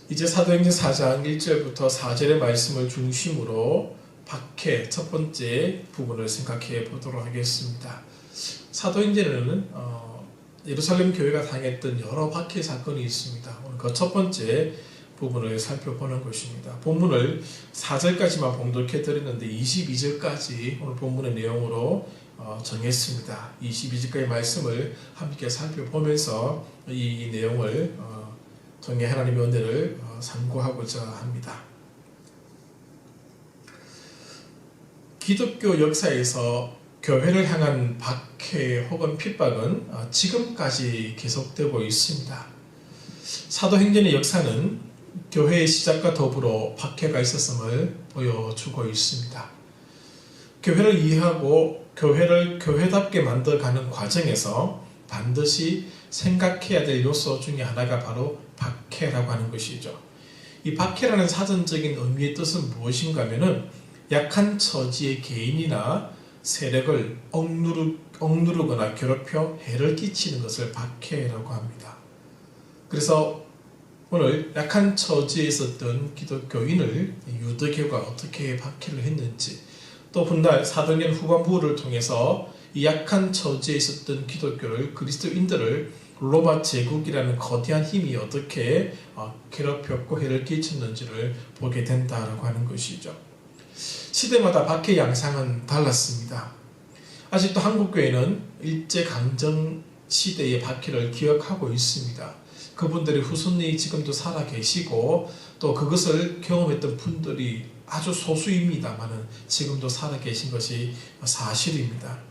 이제 사도행전 4장 1절부터 4절의 말씀을 중심으로 박해 첫 번째 부분을 생각해 보도록 하겠습니다. 사도행전에는 예루살렘 교회가 당했던 여러 박해 사건이 있습니다. 오늘 그 첫 번째 부분을 살펴보는 것입니다. 본문을 4절까지만 봉독해 드렸는데 22절까지 오늘 본문의 내용으로 정했습니다. 22절까지 말씀을 함께 살펴보면서 이 내용을 통해 하나님의 은혜를 상고하고자 합니다. 기독교 역사에서 교회를 향한 박해 혹은 핍박은 지금까지 계속되고 있습니다. 사도행전의 역사는 교회의 시작과 더불어 박해가 있었음을 보여주고 있습니다. 교회를 이해하고 교회를 교회답게 만들어가는 과정에서 반드시 생각해야 될 요소 중에 하나가 바로 박해라고 하는 것이죠. 이 박해라는 사전적인 의미의 뜻은 무엇인가 하면은 약한 처지의 개인이나 세력을 억누르거나 괴롭혀 해를 끼치는 것을 박해라고 합니다. 그래서 오늘 약한 처지에 있었던 기독교인을 유대교가 어떻게 박해를 했는지, 또 훗날 사도행전 후반부를 통해서 이 약한 처지에 있었던 기독교를, 그리스도인들을 로마 제국이라는 거대한 힘이 어떻게 괴롭혔고 해를 끼쳤는지를 보게 된다라고 하는 것이죠. 시대마다 박해 양상은 달랐습니다. 아직도 한국교회는 일제강점 시대의 박해를 기억하고 있습니다. 그분들의 후손이 지금도 살아 계시고 또 그것을 경험했던 분들이 아주 소수입니다만은 지금도 살아 계신 것이 사실입니다.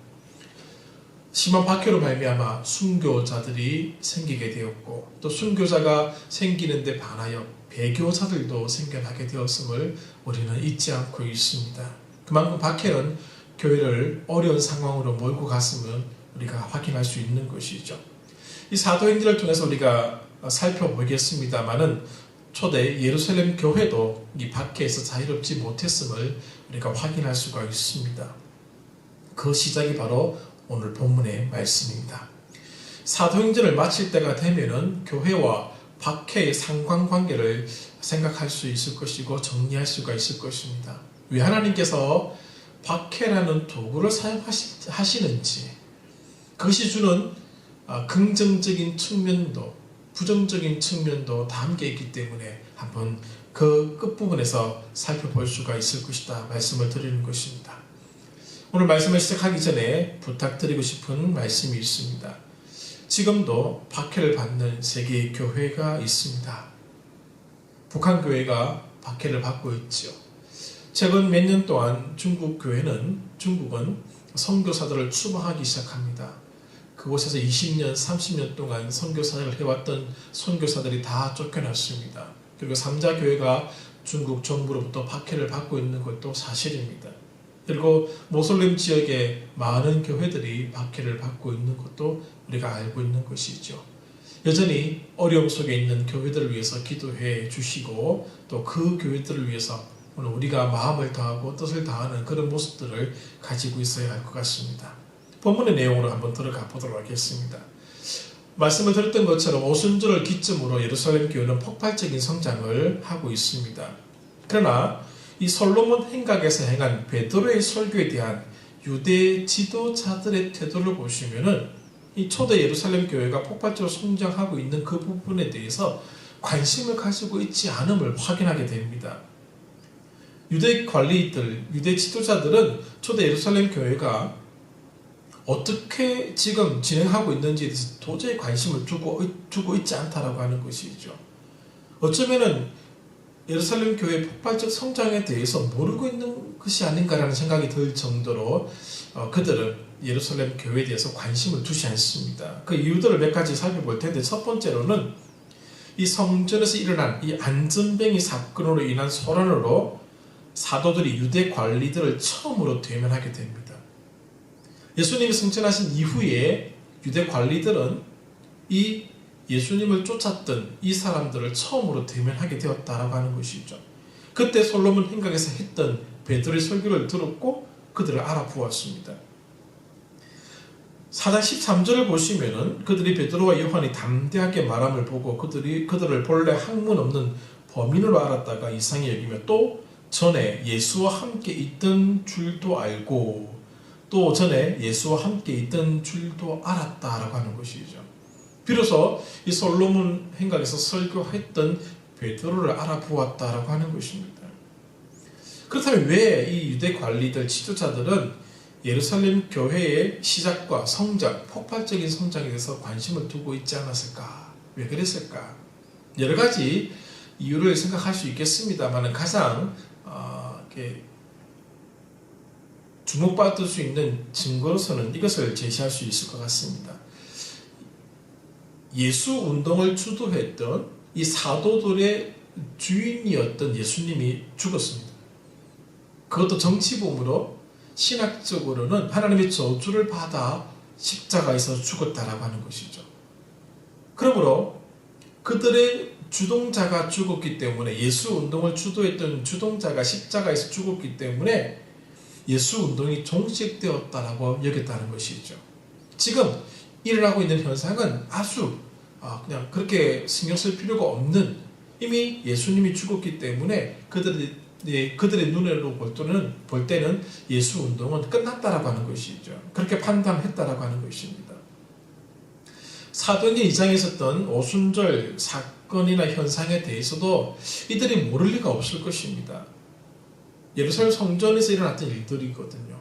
심한 박해로 말미암아 순교자들이 생기게 되었고, 또 순교자가 생기는데 반하여 배교자들도 생겨나게 되었음을 우리는 잊지 않고 있습니다. 그만큼 박해는 교회를 어려운 상황으로 몰고 갔음을 우리가 확인할 수 있는 것이죠. 이 사도행전을 통해서 우리가 살펴보겠습니다마는 초대 예루살렘 교회도 이 박해에서 자유롭지 못했음을 우리가 확인할 수가 있습니다. 그 시작이 바로 오늘 본문의 말씀입니다. 사도행전을 마칠 때가 되면은 교회와 박해의 상관관계를 생각할 수 있을 것이고 정리할 수가 있을 것입니다. 왜 하나님께서 박해라는 도구를 사용하시는지, 그것이 주는 긍정적인 측면도 부정적인 측면도 담겨 있기 때문에 한번 그 끝부분에서 살펴볼 수가 있을 것이다 말씀을 드리는 것입니다. 오늘 말씀을 시작하기 전에 부탁드리고 싶은 말씀이 있습니다. 지금도 박해를 받는 세계의 교회가 있습니다. 북한 교회가 박해를 받고 있죠. 최근 몇 년 동안 중국은 선교사들을 추방하기 시작합니다. 그곳에서 20년, 30년 동안 선교사를 해왔던 선교사들이 다 쫓겨났습니다. 그리고 3자 교회가 중국 정부로부터 박해를 받고 있는 것도 사실입니다. 그리고 모슬림 지역의 많은 교회들이 박해를 받고 있는 것도 우리가 알고 있는 것이죠. 여전히 어려움 속에 있는 교회들을 위해서 기도해 주시고, 또 그 교회들을 위해서 오늘 우리가 마음을 다하고 뜻을 다하는 그런 모습들을 가지고 있어야 할 것 같습니다. 본문의 내용으로 한번 들어가 보도록 하겠습니다. 말씀을 드렸던 것처럼 오순절을 기점으로 예루살렘 교회는 폭발적인 성장을 하고 있습니다. 그러나 이 솔로몬 행각에서 행한 베드로의 설교에 대한 유대 지도자들의 태도를 보시면은 이 초대 예루살렘 교회가 폭발적으로 성장하고 있는 그 부분에 대해서 관심을 가지고 있지 않음을 확인하게 됩니다. 유대 관리들, 유대 지도자들은 초대 예루살렘 교회가 어떻게 지금 진행하고 있는지에 대해서 도저히 관심을 두고 있지 않다라고 하는 것이죠. 어쩌면은 예루살렘 교회의 폭발적 성장에 대해서 모르고 있는 것이 아닌가라는 생각이 들 정도로 그들은 예루살렘 교회에 대해서 관심을 두지 않습니다. 그 이유들을 몇 가지 살펴볼 텐데, 첫 번째로는 이 성전에서 일어난 이 안전뱅이 사건으로 인한 소란으로 사도들이 유대 관리들을 처음으로 대면하게 됩니다. 예수님이 승천하신 이후에 유대 관리들은 이 예수님을 쫓았던 이 사람들을 처음으로 대면하게 되었다라고 하는 것이죠. 그때 솔로몬 행각에서 했던 베드로의 설교를 들었고 그들을 알아보았습니다. 4장 13절을 보시면은 그들이 베드로와 요한이 담대하게 말함을 보고 그들을 본래 학문 없는 범인으로 알았다가 이상히 여기며 또 전에 예수와 함께 있던 줄도 알고 또 전에 예수와 함께 있던 줄도 알았다라고 하는 것이죠. 비로소 이 솔로몬 행각에서 설교했던 베드로를 알아보았다라고 하는 것입니다. 그렇다면 왜 이 유대 관리들, 지도자들은 예루살렘 교회의 시작과 성장, 폭발적인 성장에 대해서 관심을 두고 있지 않았을까? 왜 그랬을까? 여러 가지 이유를 생각할 수 있겠습니다만 가장 주목받을 수 있는 증거로서는 이것을 제시할 수 있을 것 같습니다. 예수 운동을 주도했던 이 사도들의 주인이었던 예수님이 죽었습니다. 그것도 정치범으로 신학적으로는 하나님의 저주를 받아 십자가에서 죽었다라고 하는 것이죠. 그러므로 그들의 주동자가 죽었기 때문에 예수 운동을 주도했던 주동자가 십자가에서 죽었기 때문에 예수 운동이 종식되었다라고 여겼다는 것이죠. 지금 일어나고 있는 현상은 아주 그냥 그렇게 신경 쓸 필요가 없는, 이미 예수님이 죽었기 때문에 그들의 눈으로 볼 때는 예수 운동은 끝났다라고 하는 것이죠. 그렇게 판단했다라고 하는 것입니다. 사도행전 2장에 있었던 오순절 사건이나 현상에 대해서도 이들이 모를 리가 없을 것입니다. 예루살렘 성전에서 일어났던 일들이거든요.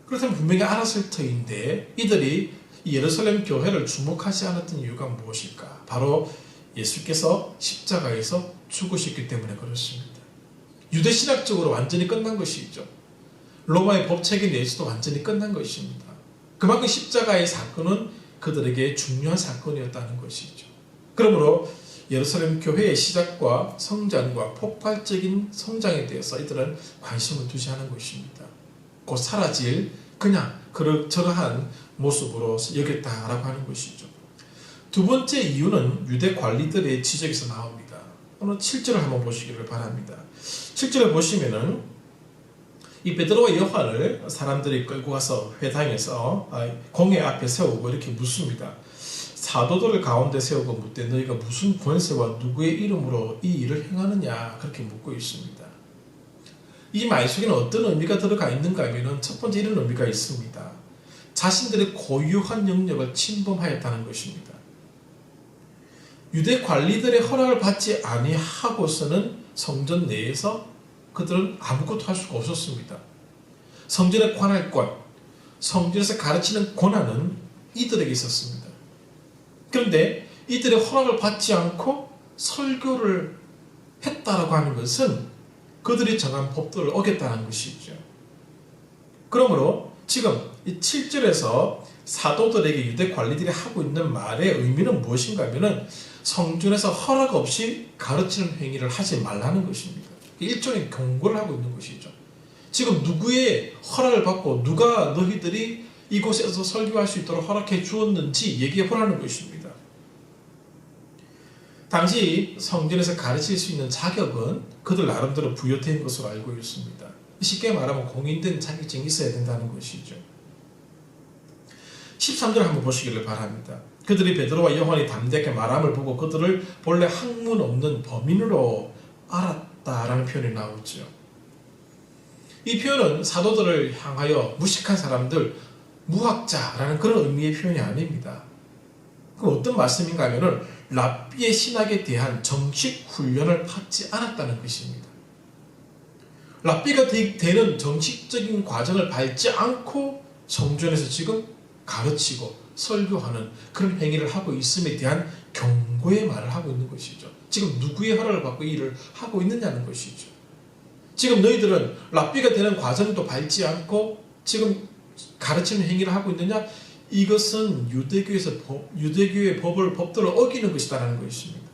그렇다면 분명히 알았을 터인데 이들이 예루살렘 교회를 주목하지 않았던 이유가 무엇일까? 바로 예수께서 십자가에서 죽으셨기 때문에 그렇습니다. 유대신학적으로 완전히 끝난 것이죠. 로마의 법체계 내에서도 완전히 끝난 것입니다. 그만큼 십자가의 사건은 그들에게 중요한 사건이었다는 것이죠. 그러므로 예루살렘 교회의 시작과 성장과 폭발적인 성장에 대해서 이들은 관심을 두지 않은 것입니다. 곧 사라질 그냥 저러한 모습으로 여겼다라고 하는 것이죠. 두 번째 이유는 유대 관리들의 지적에서 나옵니다. 오늘 7절을 한번 보시기를 바랍니다. 7절을 보시면은 이 베드로와 요한을 사람들이 끌고 가서 회당에서 공회 앞에 세우고 이렇게 묻습니다. 사도들 가운데 세우고 묻되 너희가 무슨 권세와 누구의 이름으로 이 일을 행하느냐, 그렇게 묻고 있습니다. 이 말 속에는 어떤 의미가 들어가 있는가 하면 첫 번째 이런 의미가 있습니다. 자신들의 고유한 영역을 침범하였다는 것입니다. 유대 관리들의 허락을 받지 아니하고서는 성전 내에서 그들은 아무것도 할 수가 없었습니다. 성전의 관할권, 성전에서 가르치는 권한은 이들에게 있었습니다. 그런데 이들의 허락을 받지 않고 설교를 했다라고 하는 것은 그들이 정한 법도를 어겼다는 것이죠. 그러므로 지금 이 7절에서 사도들에게 유대 관리들이 하고 있는 말의 의미는 무엇인가 하면 성전에서 허락 없이 가르치는 행위를 하지 말라는 것입니다. 일종의 경고를 하고 있는 것이죠. 지금 누구의 허락을 받고 누가 너희들이 이곳에서 설교할 수 있도록 허락해 주었는지 얘기해 보라는 것입니다. 당시 성전에서 가르칠 수 있는 자격은 그들 나름대로 부여된 것으로 알고 있습니다. 쉽게 말하면 공인된 자격증이 있어야 된다는 것이죠. 13절 한번 보시기를 바랍니다. 그들이 베드로와 요한이 담대하게 말함을 보고 그들을 본래 학문 없는 범인으로 알았다라는 표현이 나오죠. 이 표현은 사도들을 향하여 무식한 사람들, 무학자라는 그런 의미의 표현이 아닙니다. 그럼 어떤 말씀인가 하면은 랍비의 신학에 대한 정식 훈련을 받지 않았다는 것입니다. 랍비가 되는 정식적인 과정을 밟지 않고 성전에서 지금 가르치고 설교하는 그런 행위를 하고 있음에 대한 경고의 말을 하고 있는 것이죠. 지금 누구의 허락을 받고 이 일을 하고 있느냐는 것이죠. 지금 너희들은 랍비가 되는 과정도 밟지 않고 지금 가르치는 행위를 하고 있느냐? 이것은 유대교의 법도를 어기는 것이다라는 것입니다.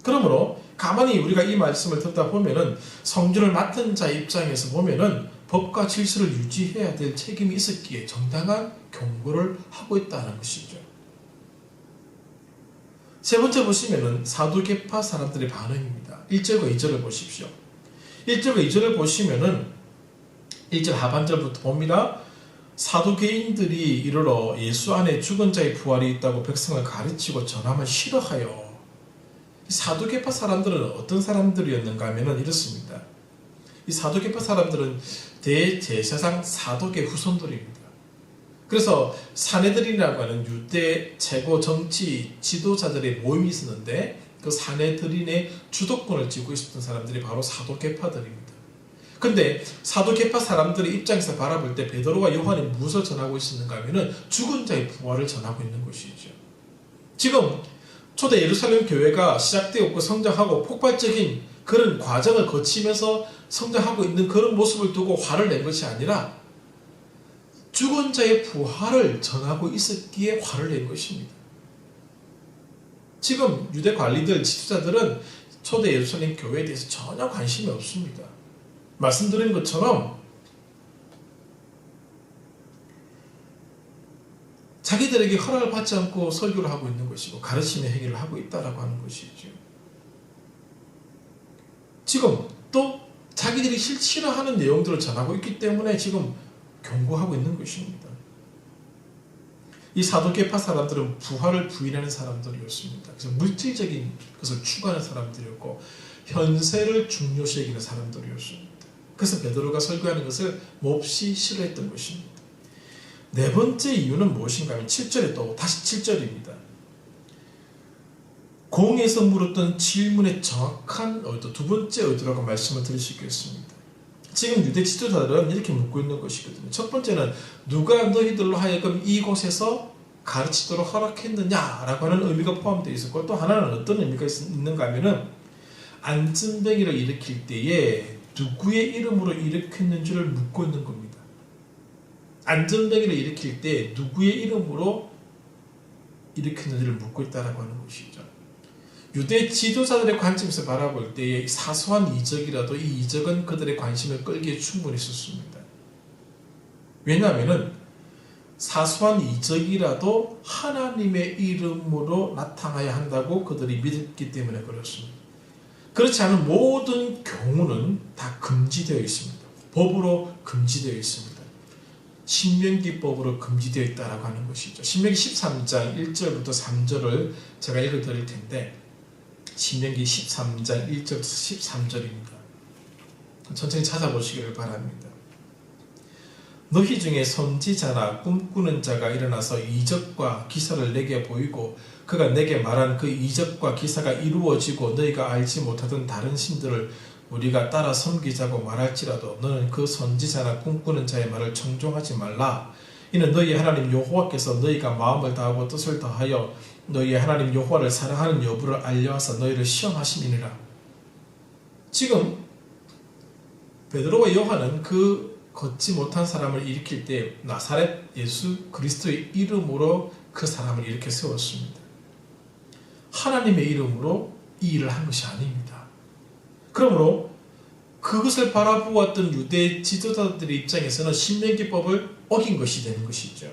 그러므로 가만히 우리가 이 말씀을 듣다 보면은 성전을 맡은 자 입장에서 보면은 법과 질서를 유지해야 될 책임이 있었기에 정당한 경고를 하고 있다는 것이죠. 세 번째 보시면은 사두개파 사람들의 반응입니다. 1절과 2절을 보십시오. 1절과 2절을 보시면은 1절 하반절부터 봅니다. 사두개인들이 이르러 예수 안에 죽은 자의 부활이 있다고 백성을 가르치고 전함을 싫어하여 사두개파 사람들은 어떤 사람들이었는가 하면 이렇습니다. 이 사두개파 사람들은 대제사장 사독의 후손들입니다. 그래서 사내들이라고 하는 유대 최고 정치 지도자들의 모임이 있었는데 그 사내들인의 주도권을 쥐고 있었던 사람들이 바로 사도계파들입니다. 근데 사도계파 사람들의 입장에서 바라볼 때 베드로와 요한이 무엇을 전하고 있었는가 하면 죽은 자의 부활을 전하고 있는 것이죠. 지금 초대 예루살렘 교회가 시작되었고 성장하고 폭발적인 그런 과정을 거치면서 성장하고 있는 그런 모습을 두고 화를 낸 것이 아니라 죽은 자의 부활을 전하고 있었기에 화를 낸 것입니다. 지금 유대 관리들, 지도자들은 초대 예루살렘 교회에 대해서 전혀 관심이 없습니다. 말씀드린 것처럼 자기들에게 허락을 받지 않고 설교를 하고 있는 것이고 가르침의 행위를 하고 있다라고 하는 것이죠. 지금 또 자기들이 싫어하는 내용들을 전하고 있기 때문에 지금 경고하고 있는 것입니다. 이 사도계파 사람들은 부활을 부인하는 사람들이었습니다. 그래서 물질적인 것을 추구하는 사람들이었고 현세를 중요시 여기는 사람들이었습니다. 그래서 베드로가 설교하는 것을 몹시 싫어했던 것입니다. 네 번째 이유는 무엇인가 하면 7절에 또 다시 7절입니다. 공에서 물었던 질문의 정확한 의도, 두 번째 의도라고 말씀을 드릴 수 있겠습니다. 지금 유대 지도자들은 이렇게 묻고 있는 것이거든요. 첫 번째는 누가 너희들로 하여금 이곳에서 가르치도록 허락했느냐라고 하는 의미가 포함되어 있었고, 또 하나는 어떤 의미가 있는가 하면은 안전뱅이를 일으킬 때에 누구의 이름으로 일으켰는지를 묻고 있는 겁니다. 안전뱅이를 일으킬 때 누구의 이름으로 일으켰는지를 묻고 있다라고 하는 것이죠. 유대 지도자들의 관점에서 바라볼 때에 사소한 이적이라도 이 이적은 그들의 관심을 끌기에 충분했었습니다. 왜냐하면 사소한 이적이라도 하나님의 이름으로 나타나야 한다고 그들이 믿었기 때문에 그렇습니다. 그렇지 않은 모든 경우는 다 금지되어 있습니다. 법으로 금지되어 있습니다. 신명기법으로 금지되어 있다라고 하는 것이죠. 신명기 13장 1절부터 3절을 제가 읽어드릴 텐데, 신명기 13장 1절부터 13절입니다. 천천히 찾아보시기를 바랍니다. 너희 중에 선지자나 꿈꾸는 자가 일어나서 이적과 기사를 내게 보이고 그가 내게 말한 그 이적과 기사가 이루어지고 너희가 알지 못하던 다른 신들을 우리가 따라 섬기자고 말할지라도 너는 그 선지자나 꿈꾸는 자의 말을 청종하지 말라. 이는 너희 하나님 여호와께서 너희가 마음을 다하고 뜻을 다하여 너희 하나님 여호와를 사랑하는 여부를 알려하사 너희를 시험하심이니라. 지금 베드로와 요한은 그 걷지 못한 사람을 일으킬 때 나사렛 예수 그리스도의 이름으로 그 사람을 일으켜 세웠습니다. 하나님의 이름으로 이 일을 한 것이 아닙니다. 그러므로 그것을 바라보았던 유대 지도자들의 입장에서는 신명기법을 어긴 것이 되는 것이죠.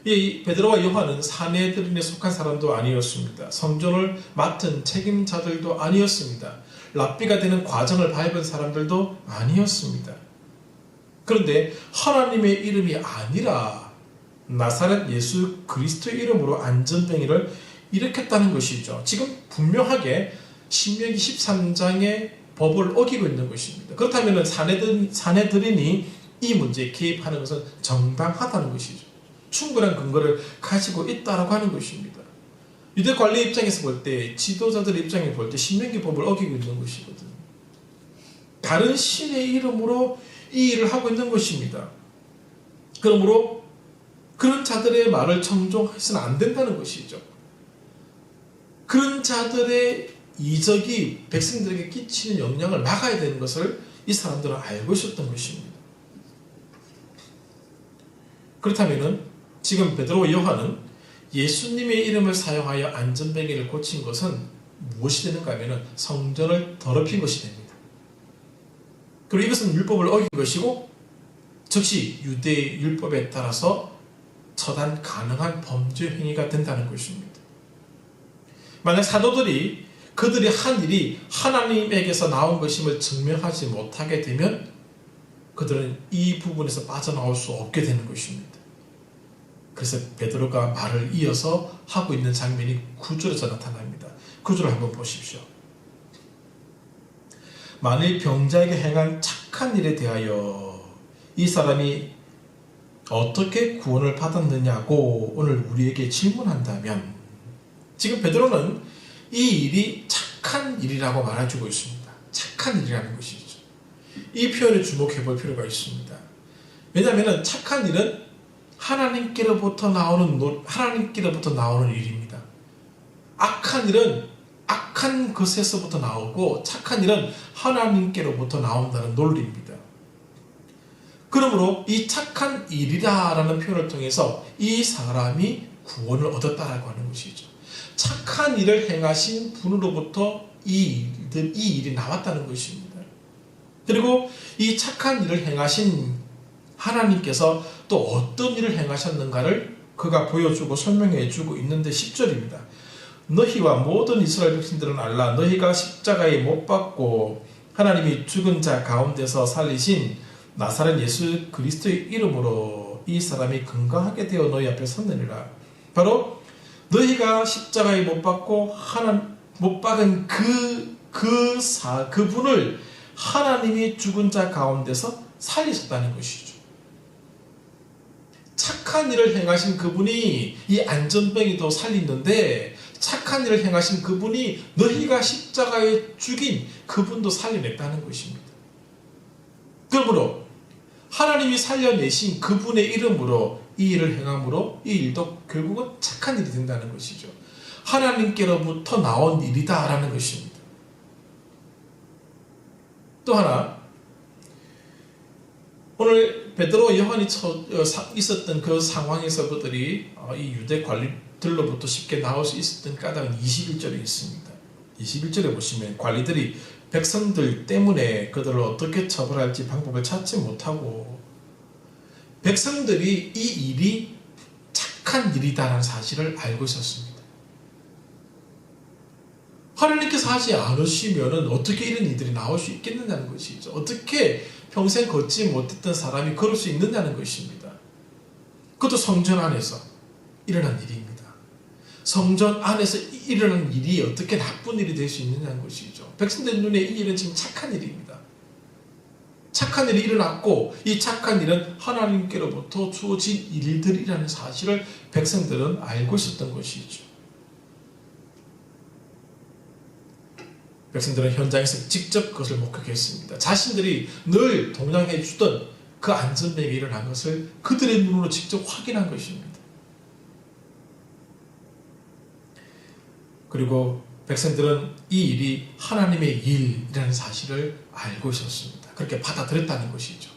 이 베드로와 요한은 사내들인에 속한 사람도 아니었습니다. 성전을 맡은 책임자들도 아니었습니다. 랍비가 되는 과정을 밟은 사람들도 아니었습니다. 그런데 하나님의 이름이 아니라 나사렛 예수 그리스도의 이름으로 안전뱅이를 일으켰다는 것이죠. 지금 분명하게 신명기 13장의 법을 어기고 있는 것입니다. 그렇다면 사내들인이 이 문제에 개입하는 것은 정당하다는 것이죠. 충분한 근거를 가지고 있다라고 하는 것입니다. 유대 관리 입장에서 볼 때, 지도자들의 입장에 볼 때 신명기법을 어기고 있는 것이거든요. 다른 신의 이름으로 이 일을 하고 있는 것입니다. 그러므로 그런 자들의 말을 청종해서는 안 된다는 것이죠. 그런 자들의 이적이 백성들에게 끼치는 영향을 막아야 되는 것을 이 사람들은 알고 있었던 것입니다. 그렇다면 지금 베드로와 요한은 예수님의 이름을 사용하여 안전뱅이를 고친 것은 무엇이 되는가 하면 성전을 더럽힌 것이 됩니다. 그리고 이것은 율법을 어긴 것이고 즉시 유대의 율법에 따라서 처단 가능한 범죄 행위가 된다는 것입니다. 만약 사도들이 그들이 한 일이 하나님에게서 나온 것임을 증명하지 못하게 되면 그들은 이 부분에서 빠져나올 수 없게 되는 것입니다. 그래서 베드로가 말을 이어서 하고 있는 장면이 9절에서 나타납니다. 구절을 한번 보십시오. 만일 병자에게 행한 착한 일에 대하여 이 사람이 어떻게 구원을 받았느냐고 오늘 우리에게 질문한다면, 지금 베드로는 이 일이 착한 일이라고 말해주고 있습니다. 착한 일이라는 것이죠. 이 표현에 주목해 볼 필요가 있습니다. 왜냐하면 착한 일은 하나님께로부터 나오는 일입니다. 악한 일은 악한 것에서부터 나오고, 착한 일은 하나님께로부터 나온다는 논리입니다. 그러므로 이 착한 일이라는 표현을 통해서 이 사람이 구원을 얻었다라고 하는 것이죠. 착한 일을 행하신 분으로부터 이 일이 나왔다는 것입니다. 그리고 이 착한 일을 행하신 하나님께서 또 어떤 일을 행하셨는가를 그가 보여주고 설명해주고 있는데 10절입니다. 너희와 모든 이스라엘 백성들은 알라. 너희가 십자가에 못 박고 하나님이 죽은 자 가운데서 살리신 나사렛 예수 그리스도의 이름으로 이 사람이 건강하게 되어 너희 앞에 섰느니라. 바로 너희가 십자가에 못 박은 그분을 하나님이 죽은 자 가운데서 살리셨다는 것이죠. 착한 일을 행하신 그분이 이 안전뱅이도 살리는데, 착한 일을 행하신 그분이 너희가 십자가에 죽인 그분도 살려냈다는 것입니다. 그러므로 하나님이 살려내신 그분의 이름으로 이 일을 행함으로 이 일도 결국은 착한 일이 된다는 것이죠. 하나님께로부터 나온 일이다라는 것입니다. 또 하나, 오늘 베드로 요한이 있었던 그 상황에서 그들이 이 유대 관리들로부터 쉽게 나올 수 있었던 까닭은 21절에 있습니다. 21절에 보시면 관리들이 백성들 때문에 그들을 어떻게 처벌할지 방법을 찾지 못하고, 백성들이 이 일이 착한 일이다라는 사실을 알고 있었습니다. 하나님께서 하지 않으시면 어떻게 이런 일들이 나올 수 있겠느냐는 것이죠. 어떻게 평생 걷지 못했던 사람이 걸을 수 있느냐는 것입니다. 그것도 성전 안에서 일어난 일입니다. 성전 안에서 일어난 일이 어떻게 나쁜 일이 될 수 있느냐는 것이죠. 백성들 눈에 이 일은 지금 착한 일입니다. 착한 일이 일어났고, 이 착한 일은 하나님께로부터 주어진 일들이라는 사실을 백성들은 알고 있었던 것이죠. 백성들은 현장에서 직접 그것을 목격했습니다. 자신들이 늘 동행해 주던 그 안전뱅이가 일어난 것을 그들의 눈으로 직접 확인한 것입니다. 그리고 백성들은 이 일이 하나님의 일이라는 사실을 알고 있었습니다. 그렇게 받아들였다는 것이죠.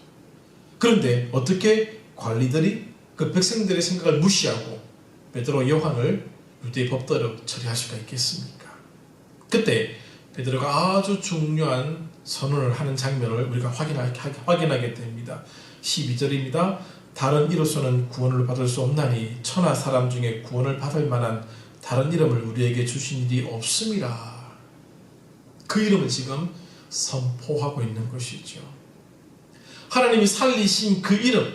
그런데 어떻게 관리들이 그 백성들의 생각을 무시하고 베드로 요한을 유대의 법대로 처리할 수가 있겠습니까? 그때 베드로가 아주 중요한 선언을 하는 장면을 우리가 확인하게 됩니다. 12절입니다. 다른 이로서는 구원을 받을 수 없나니 천하 사람 중에 구원을 받을 만한 다른 이름을 우리에게 주신 일이 없음이라. 그 이름을 지금 선포하고 있는 것이죠. 하나님이 살리신 그 이름,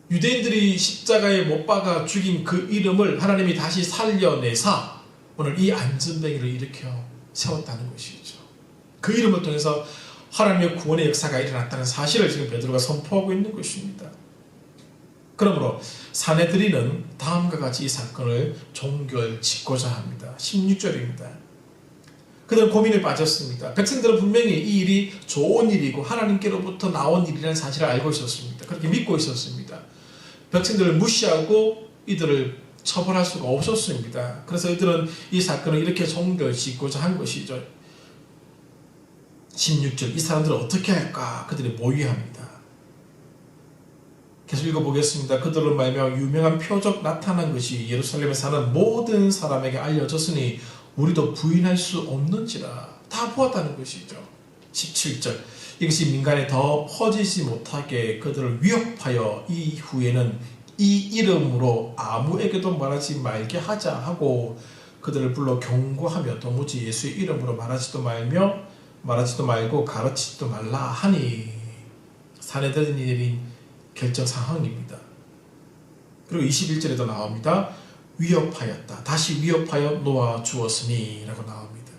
유대인들이 십자가에 못 박아 죽인 그 이름을 하나님이 다시 살려내사 오늘 이 안전뱅이를 일으켜 세웠다는 것이죠. 그 이름을 통해서 하나님의 구원의 역사가 일어났다는 사실을 지금 베드로가 선포하고 있는 것입니다. 그러므로 사내들이는 다음과 같이 이 사건을 종결짓고자 합니다. 16절입니다. 그들은 고민에 빠졌습니다. 백성들은 분명히 이 일이 좋은 일이고 하나님께로부터 나온 일이라는 사실을 알고 있었습니다. 그렇게 믿고 있었습니다. 백성들을 무시하고 이들을 처벌할 수가 없었습니다. 그래서 이들은 이 사건을 이렇게 종결짓고자 한 것이죠. 16절, 이 사람들은 어떻게 할까? 그들이 모의합니다. 계속 읽어보겠습니다. 그들로 말미암아 유명한 표적 나타난 것이 예루살렘에 사는 모든 사람에게 알려졌으니 우리도 부인할 수 없는지라. 다 보았다는 것이죠. 17절, 이것이 민간에 더 퍼지지 못하게 그들을 위협하여 이후에는 이 이름으로 아무에게도 말하지 말게 하자 하고 그들을 불러 경고하며 도무지 예수의 이름으로 말하지도 말고 가르치지도 말라 하니. 사내들이 내린 결정 상황입니다. 그리고 21절에도 나옵니다. 위협하였다. 다시 위협하여 놓아 주었으니 라고 나옵니다.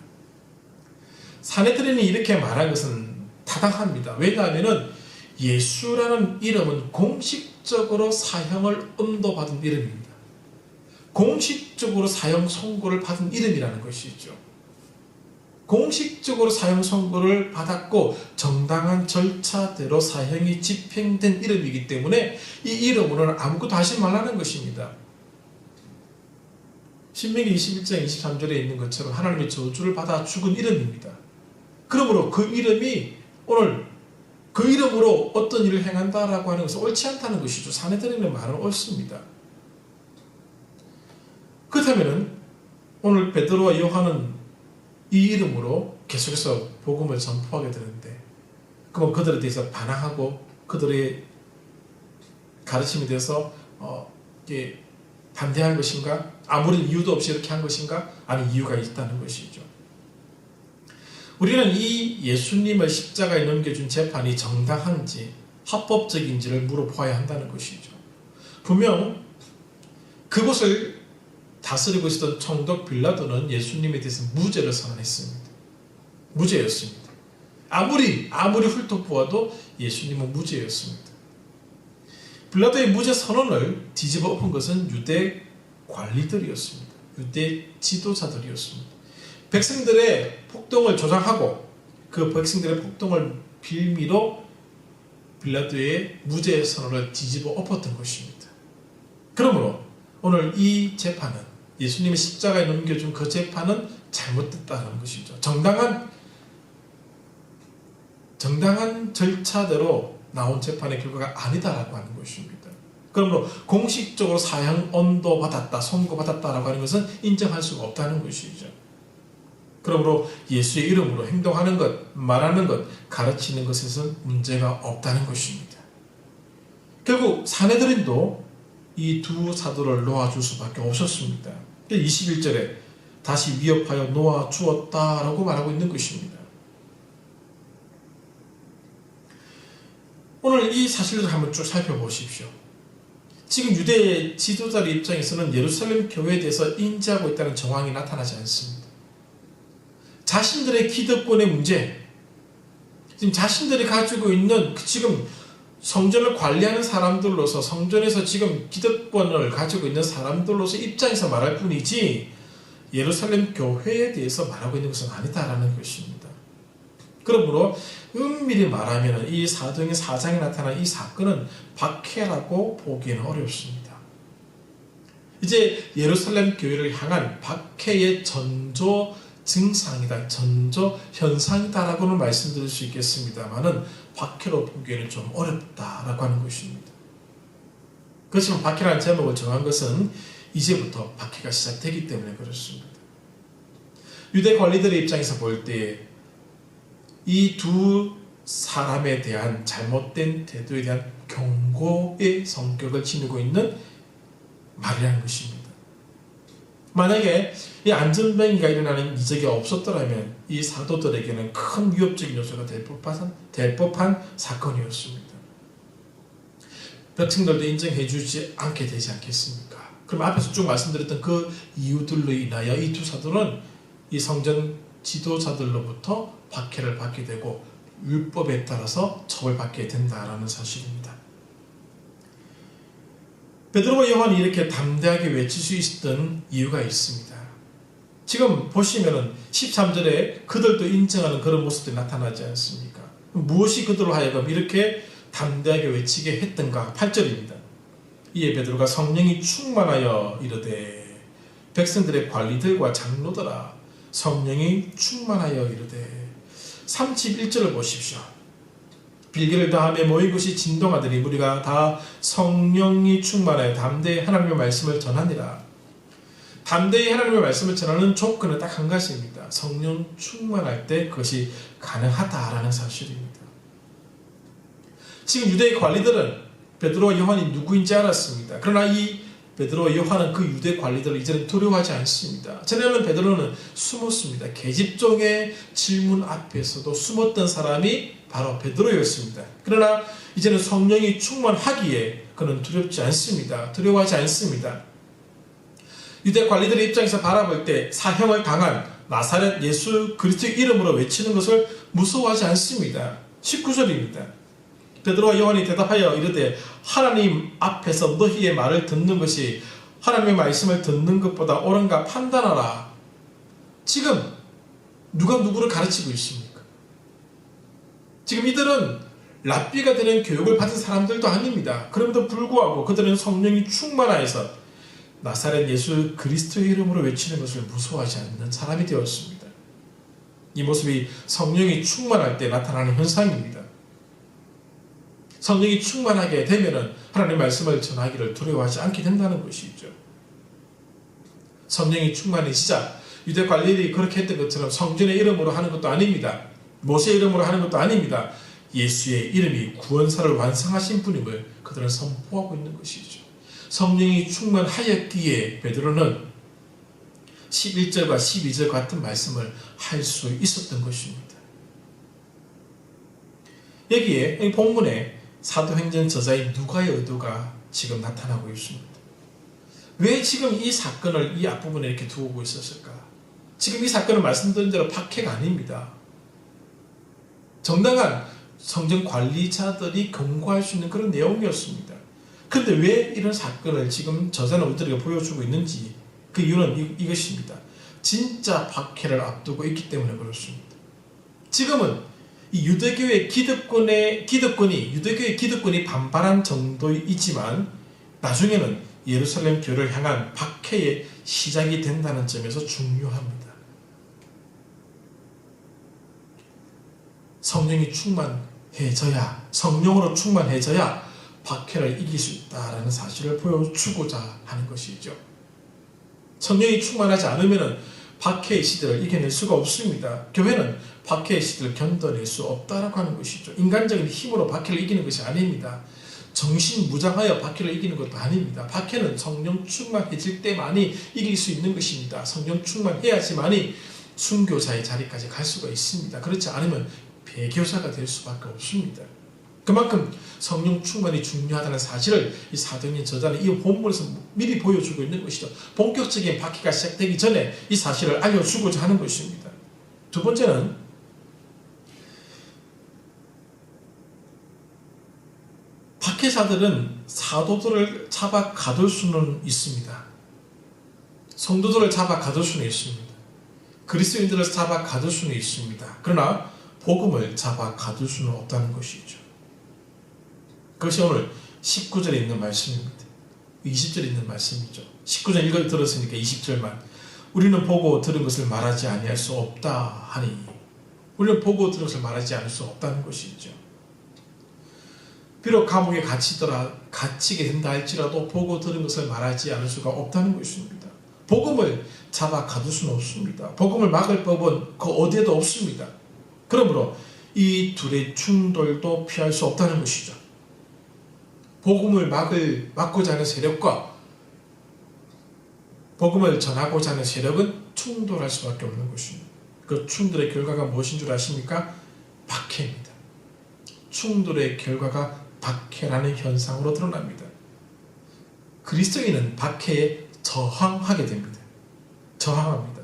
사내들인이 이렇게 말한 것은 타당합니다. 왜냐하면 예수라는 이름은 공식적으로 사형을 언도받은 이름입니다. 공식적으로 사형 선고를 받은 이름이라는 것이죠. 공식적으로 사형 선고를 받았고 정당한 절차대로 사형이 집행된 이름이기 때문에 이 이름으로는 아무것도 하지 말라는 것입니다. 신명기 21장 23절에 있는 것처럼 하나님의 저주를 받아 죽은 이름입니다. 그러므로 그 이름이 오늘 그 이름으로 어떤 일을 행한다라고 하는 것은 옳지 않다는 것이죠. 사내들인의 말은 옳습니다. 그렇다면 오늘 베드로와 요한은 이 이름으로 계속해서 복음을 전포하게 되는데 그럼 그들에 대해서 반항하고 그들의 가르침에 대해서 반대한 것인가? 아무런 이유도 없이 이렇게 한 것인가? 아니, 이유가 있다는 것이죠. 우리는 이 예수님을 십자가에 넘겨준 재판이 정당한지 합법적인지를 물어보아야 한다는 것이죠. 분명 그곳을 다스리고 있었던 총독 빌라도는 예수님에 대해서 무죄를 선언했습니다. 무죄였습니다. 아무리 훑어보아도 예수님은 무죄였습니다. 빌라도의 무죄 선언을 뒤집어 엎은 것은 유대 관리들이었습니다. 유대 지도자들이었습니다. 백성들의 폭동을 조장하고 그 백성들의 폭동을 빌미로 빌라도의 무죄 선언을 뒤집어 엎었던 것입니다. 그러므로 오늘 이 재판은 예수님의 십자가에 넘겨준 그 재판은 잘못됐다는 것이죠. 정당한 절차대로 나온 재판의 결과가 아니다라고 하는 것입니다. 그러므로 공식적으로 사형 언도받았다, 선고받았다라고 하는 것은 인정할 수가 없다는 것이죠. 그러므로 예수의 이름으로 행동하는 것, 말하는 것, 가르치는 것에선 문제가 없다는 것입니다. 결국 사내들인도 이 두 사도를 놓아줄 수밖에 없었습니다. 21절에 다시 위협하여 놓아주었다라고 말하고 있는 것입니다. 오늘 이 사실을 한번 쭉 살펴보십시오. 지금 유대 지도자들 입장에서는 예루살렘 교회에 대해서 인지하고 있다는 정황이 나타나지 않습니다. 자신들의 기득권의 문제, 지금 자신들이 가지고 있는 지금 성전을 관리하는 사람들로서 성전에서 지금 기득권을 가지고 있는 사람들로서 입장에서 말할 뿐이지 예루살렘 교회에 대해서 말하고 있는 것은 아니다라는 것입니다. 그러므로 은밀히 말하면 이 사도행전 4장에 나타난 이 사건은 박해라고 보기에는 어렵습니다. 이제 예루살렘 교회를 향한 박해의 전조 증상이다, 전조 현상이다라고는 말씀드릴 수 있겠습니다만은 박해로 보기에는 좀 어렵다라고 하는 것입니다. 그렇지만 박해라는 제목을 정한 것은 이제부터 박해가 시작되기 때문에 그렇습니다. 유대 관리들의 입장에서 볼 때 이 두 사람에 대한 잘못된 태도에 대한 경고의 성격을 지니고 있는 말이라는 것입니다. 만약에 이 안전뱅이가 일어나는 이적이 없었더라면 이 사도들에게는 큰 위협적인 요소가 될 법한 사건이었습니다. 백성들도 인정해 주지 않게 되지 않겠습니까? 그럼 앞에서 쭉 말씀드렸던 그 이유들로 인하여 이 두 사도는 이 성전 지도자들로부터 박해를 받게 되고 율법에 따라서 처벌받게 된다라는 사실입니다. 베드로와 요한이 이렇게 담대하게 외칠 수 있었던 이유가 있습니다. 지금 보시면은 13절에 그들도 인정하는 그런 모습들이 나타나지 않습니까? 무엇이 그들로 하여금 이렇게 담대하게 외치게 했던가? 8절입니다. 이에 베드로가 성령이 충만하여 이르되 백성들의 관리들과 장로들아 성령이 충만하여 이르되 31절을 보십시오. 빌기를 다하며 모인 곳이 진동하더니 우리가 다 성령이 충만하여 담대히 하나님의 말씀을 전하니라. 담대히 하나님의 말씀을 전하는 조건은 딱 한 가지입니다. 성령 충만할 때 그것이 가능하다라는 사실입니다. 지금 유대의 관리들은 베드로와 요한이 누구인지 알았습니다. 그러나 이 베드로와 요한은 그 유대 관리들을 이제는 두려워하지 않습니다. 전에는 베드로는 숨었습니다. 계집종의 질문 앞에서도 숨었던 사람이 바로 베드로였습니다. 그러나 이제는 성령이 충만하기에 그는 두렵지 않습니다. 두려워하지 않습니다. 유대 관리들의 입장에서 바라볼 때 사형을 당한 나사렛 예수 그리스도의 이름으로 외치는 것을 무서워하지 않습니다. 19절입니다. 베드로와 요한이 대답하여 이르되 하나님 앞에서 너희의 말을 듣는 것이 하나님의 말씀을 듣는 것보다 옳은가 판단하라. 지금 누가 누구를 가르치고 있습니까? 지금 이들은 랍비가 되는 교육을 받은 사람들도 아닙니다. 그럼에도 불구하고 그들은 성령이 충만하여서 나사렛 예수 그리스도의 이름으로 외치는 것을 무서워하지 않는 사람이 되었습니다. 이 모습이 성령이 충만할 때 나타나는 현상입니다. 성령이 충만하게 되면 하나님의 말씀을 전하기를 두려워하지 않게 된다는 것이죠. 성령이 충만해지자 유대 관리들이 그렇게 했던 것처럼 성전의 이름으로 하는 것도 아닙니다. 모세의 이름으로 하는 것도 아닙니다. 예수의 이름이 구원사를 완성하신 분임을 그들은 선포하고 있는 것이죠. 성령이 충만하였기에 베드로는 11절과 12절 같은 말씀을 할 수 있었던 것입니다. 여기에 이 본문에 사도행전 저자인 누가의 의도가 지금 나타나고 있습니다. 왜 지금 이 사건을 이 앞부분에 이렇게 두고 있었을까? 지금 이 사건은 말씀드린 대로 박해가 아닙니다. 정당한 성전 관리자들이 경고할 수 있는 그런 내용이었습니다. 그런데 왜 이런 사건을 지금 저자는 우리들에게 보여주고 있는지 그 이유는 이것입니다. 진짜 박해를 앞두고 있기 때문에 그렇습니다. 지금은 이 유대교의 기득권이 반발한 정도이지만 나중에는 예루살렘 교회를 향한 박해의 시작이 된다는 점에서 중요합니다. 성령이 충만해져야, 성령으로 충만해져야 박해를 이길 수 있다는 사실을 보여주고자 하는 것이죠. 성령이 충만하지 않으면 박해의 시대를 이겨낼 수가 없습니다. 교회는 박해의 시대를 견뎌낼 수 없다라고 하는 것이죠. 인간적인 힘으로 박해를 이기는 것이 아닙니다. 정신무장하여 박해를 이기는 것도 아닙니다. 박해는 성령 충만해질 때만이 이길 수 있는 것입니다. 성령 충만해야지만이 순교자의 자리까지 갈 수가 있습니다. 그렇지 않으면 배교자가 될 수밖에 없습니다. 그만큼 성령 충만이 중요하다는 사실을 이 사도행전 저자는 이 본문에서 미리 보여주고 있는 것이죠. 본격적인 박해가 시작되기 전에 이 사실을 알려주고자 하는 것입니다. 두 번째는 박해자들은 사도들을 잡아 가둘 수는 있습니다. 성도들을 잡아 가둘 수는 있습니다. 그리스도인들을 잡아 가둘 수는 있습니다. 그러나 복음을 잡아 가둘 수는 없다는 것이죠. 그것이 오늘 19절에 있는 말씀입니다. 20절에 있는 말씀이죠. 19절 읽어 들었으니까 20절만. 우리는 보고 들은 것을 말하지 아니할 수 없다 하니, 우리는 보고 들은 것을 말하지 않을 수 없다는 것이죠. 비록 감옥에 갇히게 된다 할지라도 보고 들은 것을 말하지 않을 수가 없다는 것입니다. 복음을 잡아 가둘 수는 없습니다. 복음을 막을 법은 그 어디에도 없습니다. 그러므로 이 둘의 충돌도 피할 수 없다는 것이죠. 복음을 막고자 하는 세력과 복음을 전하고자 하는 세력은 충돌할 수밖에 없는 것입니다. 그 충돌의 결과가 무엇인 줄 아십니까? 박해입니다. 충돌의 결과가 박해라는 현상으로 드러납니다. 그리스도인은 박해에 저항하게 됩니다. 저항합니다.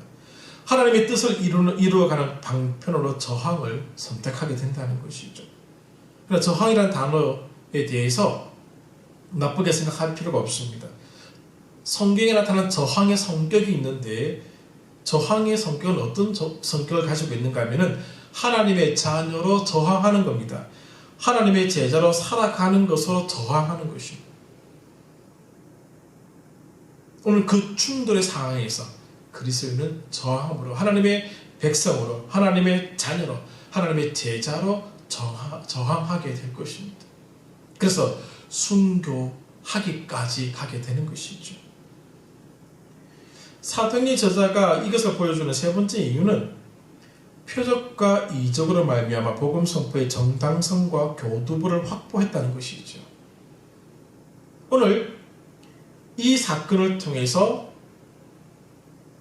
하나님의 뜻을 이루어가는 방편으로 저항을 선택하게 된다는 것이죠. 그러나 저항이라는 단어에 대해서 나쁘게 생각할 필요가 없습니다. 성경에 나타난 저항의 성격이 있는데, 저항의 성격은 어떤 성격을 가지고 있는가 하면은 하나님의 자녀로 저항하는 겁니다. 하나님의 제자로 살아가는 것으로 저항하는 것입니다. 오늘 그 충돌의 상황에서 그리스도인은 저항으로, 하나님의 백성으로, 하나님의 자녀로, 하나님의 제자로 저항하게 될 것입니다. 그래서 순교하기까지 가게 되는 것이죠. 사도행전 저자가 이것을 보여주는 세 번째 이유는 표적과 이적으로 말미암아 복음 선포의 정당성과 교두보를 확보했다는 것이죠. 오늘 이 사건을 통해서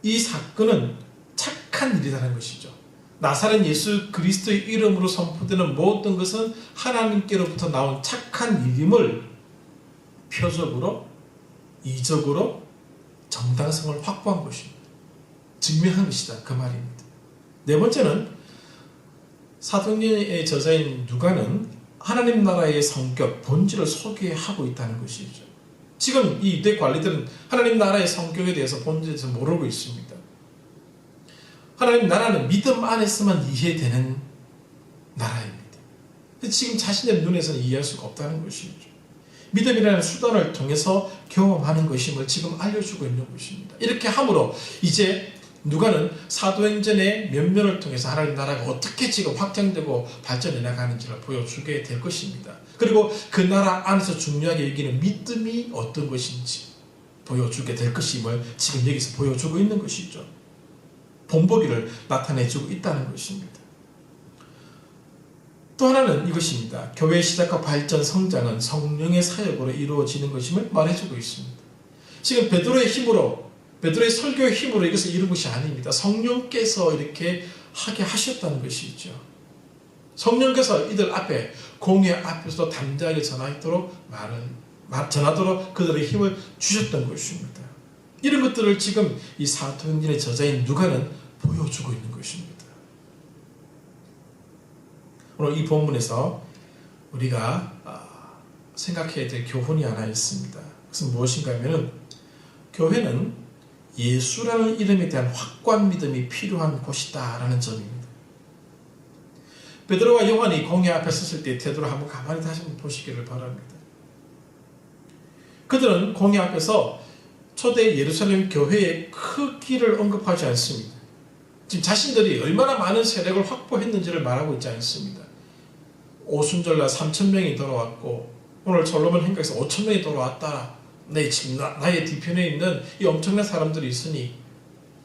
이 사건은 착한 일이라는 것이죠. 나사렛 예수 그리스도의 이름으로 선포되는 모든 것은 하나님께로부터 나온 착한 일임을 표적으로, 이적으로, 정당성을 확보한 것입니다. 증명한 것이다. 그 말입니다. 네 번째는 사도행전의 저자인 누가는 하나님 나라의 성격, 본질을 소개하고 있다는 것이죠. 지금 이 유대 관리들은 하나님 나라의 성격에 대해서 본질에 대해서 모르고 있습니다. 하나님 나라는 믿음 안에서만 이해되는 나라입니다. 지금 자신의 눈에서는 이해할 수가 없다는 것이죠. 믿음이라는 수단을 통해서 경험하는 것임을 지금 알려주고 있는 것입니다. 이렇게 함으로 이제 누가는 사도행전의 면면을 통해서 하나님 나라가 어떻게 지금 확장되고 발전해 나가는지를 보여주게 될 것입니다. 그리고 그 나라 안에서 중요하게 여기는 믿음이 어떤 것인지 보여주게 될 것임을 지금 여기서 보여주고 있는 것이죠. 본보기를 나타내주고 있다는 것입니다. 또 하나는 이것입니다. 교회의 시작과 발전, 성장은 성령의 사역으로 이루어지는 것임을 말해주고 있습니다. 지금 베드로의 힘으로, 베드로의 설교의 힘으로 이것을 이룬 것이 아닙니다. 성령께서 이렇게 하게 하셨다는 것이죠. 성령께서 이들 앞에, 공회 앞에서도 담대하게 전하도록 그들의 힘을 주셨던 것입니다. 이런 것들을 지금 이 사도행전의 저자인 누가는 보여주고 있는 것입니다. 오늘 이 본문에서 우리가 생각해야 될 교훈이 하나 있습니다. 그것은 무엇인가 하면 교회는 예수라는 이름에 대한 확고한 믿음이 필요한 곳이다 라는 점입니다. 베드로와 요한이 공회 앞에 섰을 때의 태도를 한번 가만히 다시 한번 보시기를 바랍니다. 그들은 공회 앞에서 초대 예루살렘 교회의 크기를 언급하지 않습니다. 지금 자신들이 얼마나 많은 세력을 확보했는지를 말하고 있지 않습니다. 오순절날 3,000명이 돌아왔고 오늘 솔로몬 행각에서 5,000명이 돌아왔다. 지금 나의 뒤편에 있는 이 엄청난 사람들이 있으니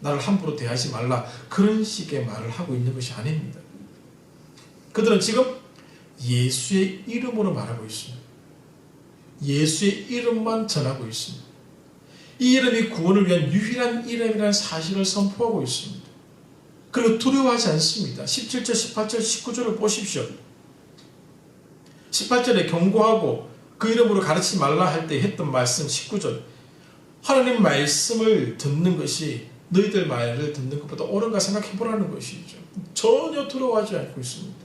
나를 함부로 대하지 말라. 그런 식의 말을 하고 있는 것이 아닙니다. 그들은 지금 예수의 이름으로 말하고 있습니다. 예수의 이름만 전하고 있습니다. 이 이름이 구원을 위한 유일한 이름이라는 사실을 선포하고 있습니다. 그리고 두려워하지 않습니다. 17절, 18절, 19절을 보십시오. 18절에 경고하고 그 이름으로 가르치지 말라 할 때 했던 말씀 19절. 하나님 말씀을 듣는 것이 너희들 말을 듣는 것보다 옳은가 생각해 보라는 것이죠. 전혀 두려워하지 않고 있습니다.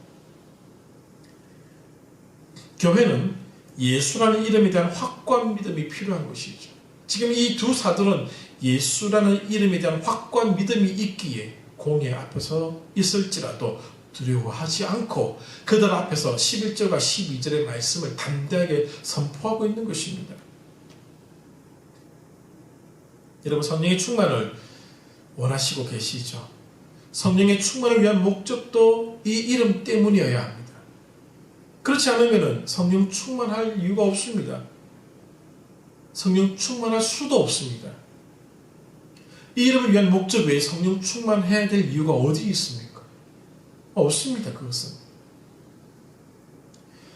교회는 예수라는 이름에 대한 확고한 믿음이 필요한 것이죠. 지금 이 두 사도는 예수라는 이름에 대한 확고한 믿음이 있기에 공회 앞에서 있을지라도 두려워하지 않고 그들 앞에서 11절과 12절의 말씀을 담대하게 선포하고 있는 것입니다. 여러분, 성령의 충만을 원하시고 계시죠? 성령의 충만을 위한 목적도 이 이름 때문이어야 합니다. 그렇지 않으면 성령 충만할 이유가 없습니다. 성령 충만할 수도 없습니다. 이 이름을 위한 목적 외에 성령 충만해야 될 이유가 어디 있습니까? 없습니다. 그것은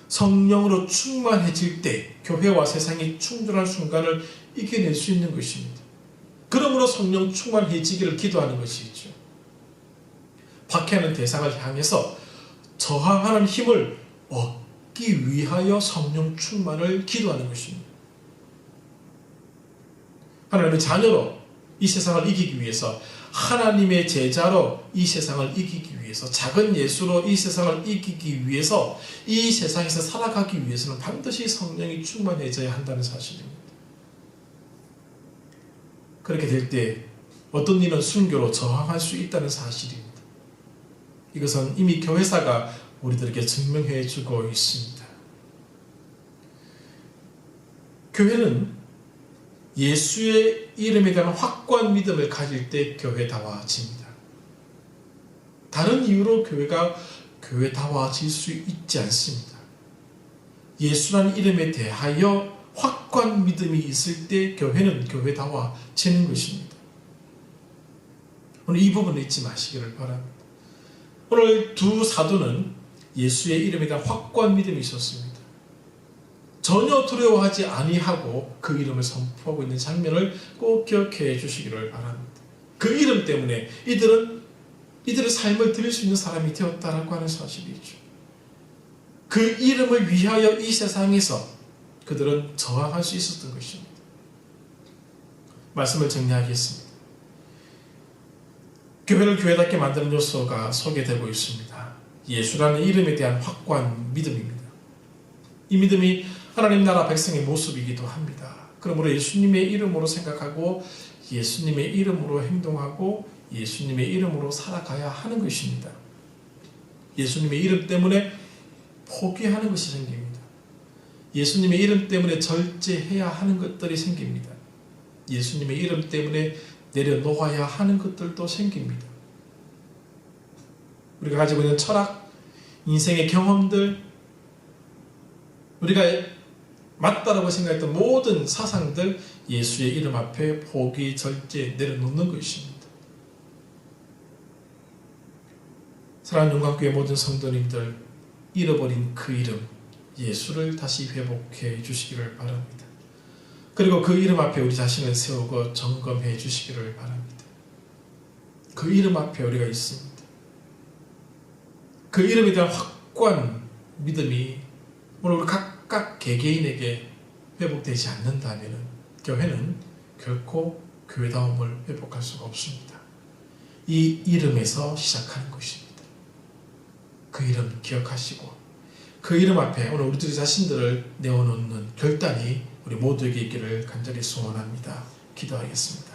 성령으로 충만해질 때 교회와 세상이 충돌한 순간을 이겨낼 수 있는 것입니다. 그러므로 성령 충만해지기를 기도하는 것이죠. 박해하는 대상을 향해서 저항하는 힘을 얻기 위하여 성령 충만을 기도하는 것입니다. 하나님의 자녀로 이 세상을 이기기 위해서, 하나님의 제자로 이 세상을 이기기 위해서, 작은 예수로 이 세상을 이기기 위해서, 이 세상에서 살아가기 위해서는 반드시 성령이 충만해져야 한다는 사실입니다. 그렇게 될 때 어떤 이는 순교로 저항할 수 있다는 사실입니다. 이것은 이미 교회사가 우리들에게 증명해 주고 있습니다. 교회는 예수의 이름에 대한 확고한 믿음을 가질 때 교회다워집니다. 다른 이유로 교회가 교회다워질 수 있지 않습니다. 예수라는 이름에 대하여 확고한 믿음이 있을 때 교회는 교회다워지는 것입니다. 오늘 이 부분을 잊지 마시기를 바랍니다. 오늘 두 사도는 예수의 이름에 대한 확고한 믿음이 있었습니다. 전혀 두려워하지 아니하고 그 이름을 선포하고 있는 장면을 꼭 기억해 주시기를 바랍니다. 그 이름 때문에 이들의 삶을 드릴 수 있는 사람이 되었다라고 하는 사실이죠. 그 이름을 위하여 이 세상에서 그들은 저항할 수 있었던 것입니다. 말씀을 정리하겠습니다. 교회를 교회답게 만드는 요소가 소개되고 있습니다. 예수라는 이름에 대한 확고한 믿음입니다. 이 믿음이 하나님 나라 백성의 모습이기도 합니다. 그러므로 예수님의 이름으로 생각하고 예수님의 이름으로 행동하고 예수님의 이름으로 살아가야 하는 것입니다. 예수님의 이름 때문에 포기하는 것이 생깁니다. 예수님의 이름 때문에 절제해야 하는 것들이 생깁니다. 예수님의 이름 때문에 내려놓아야 하는 것들도 생깁니다. 우리가 가지고 있는 철학, 인생의 경험들, 우리가 맞다라고 생각했던 모든 사상들, 예수의 이름 앞에 포기, 절제, 내려놓는 것입니다. 사랑하는 용감교회 모든 성도님들, 잃어버린 그 이름, 예수를 다시 회복해 주시기를 바랍니다. 그리고 그 이름 앞에 우리 자신을 세우고 점검해 주시기를 바랍니다. 그 이름 앞에 우리가 있습니다. 그 이름에 대한 확고한 믿음이 오늘 우리 각각 개개인에게 회복되지 않는다면 교회는 결코 교회다움을 회복할 수가 없습니다. 이 이름에서 시작하는 것입니다. 그 이름 기억하시고 그 이름 앞에 오늘 우리들 자신들을 내어놓는 결단이 우리 모두에게 있기를 간절히 소원합니다. 기도하겠습니다.